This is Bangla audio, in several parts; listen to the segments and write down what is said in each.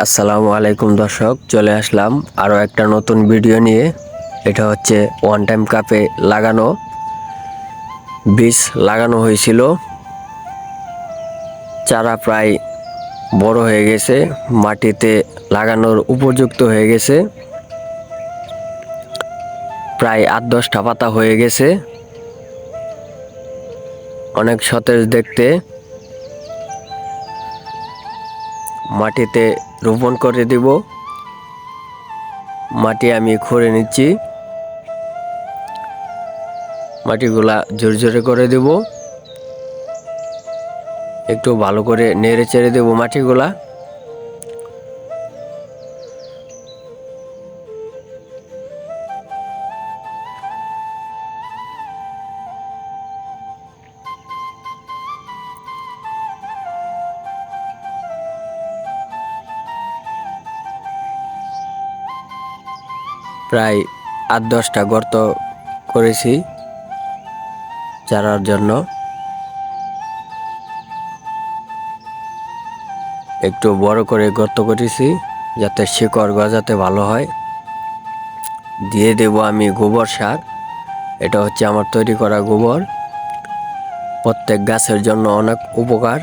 আসসালামু আলাইকুম দর্শক, চলে আসলাম আরও একটা নতুন ভিডিও নিয়ে। এটা হচ্ছে ওয়ান টাইম কাপে লাগানো বীজ লাগানো হয়েছিল। চারা প্রায় বড় হয়ে গেছে, মাটিতে লাগানোর উপযুক্ত হয়ে গেছে। প্রায় ৮-১০টা পাতা হয়ে গেছে, অনেক সতেজ দেখতে। মাটিতে রোপণ করে দিব। মাটি আমি খুঁড়ে নিচ্ছি, মাটিগুলা ঝুরঝুরে করে দেব। একটু ভালো করে নেড়ে চেড়ে দেব মাটিগুলা। প্রায় ৮-১০টা গর্ত করেছি চারার জন্য। একটু বড় করে গর্ত করেছি যাতে শিকড় গজাতে ভালো হয়। দিয়ে দেব আমি গোবর সার। এটা হচ্ছে আমার তৈরি করা গোবর, প্রত্যেক গাছের জন্য অনেক উপকার।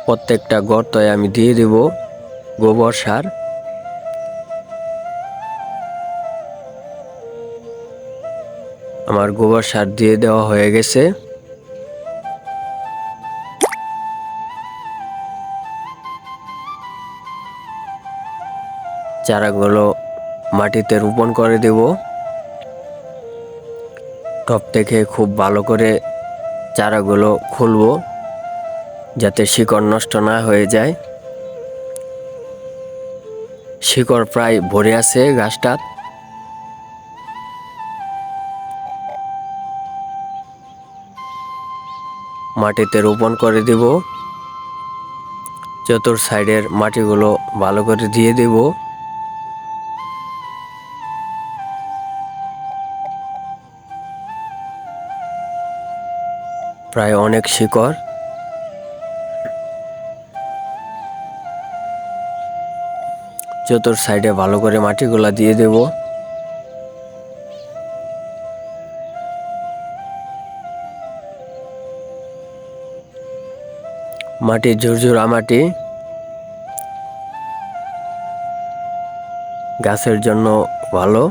প্রত্যেকটা গর্তয় আমি দিয়ে দেব গোবর সার। আমার গোবর সার দিয়ে দেওয়া হয়ে গেছে। চারাগুলো মাটিতে রোপণ করে দেব। টব থেকে খুব ভালো করে চারাগুলো খুলব যাতে শিকড় নষ্ট না হয়ে যায়। শিকড় প্রায় ভরে আছে গাছটার। মাটিতে রোপণ করে দেব। চতুর সাইডের মাটিগুলো ভালো করে দিয়ে দেব। প্রায় অনেক শিকড়। চতুর সাইডে ভালো করে মাটিগুলা দিয়ে দেব। মাটি ঝুরঝুরা মাটি, গাছের জন্য ভালো।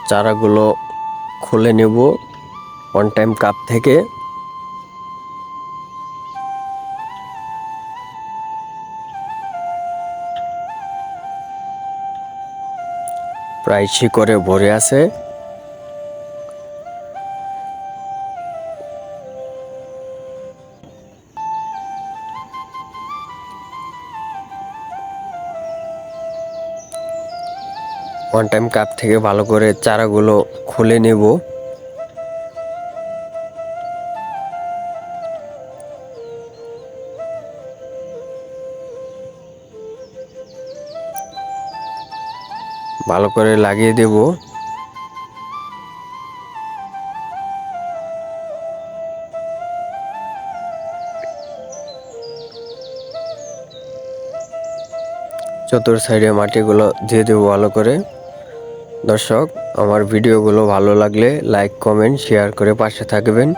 চারাগুলো খুলে নেব ওয়ান টাইম কাপ থেকে। প্রায় শিকড়ে ভরে আছে। ওয়ান টাইম কাপ থেকে ভালো করে চারাগুলো খুলে নেব। ভালো করে লাগিয়ে দেব। চতুর সাইডে মাটিগুলো দিয়ে দেবো ভালো করে। দর্শক, আমার ভিডিওগুলো ভালো লাগলে লাইক, কমেন্ট, শেয়ার করে পাশে থাকবেন।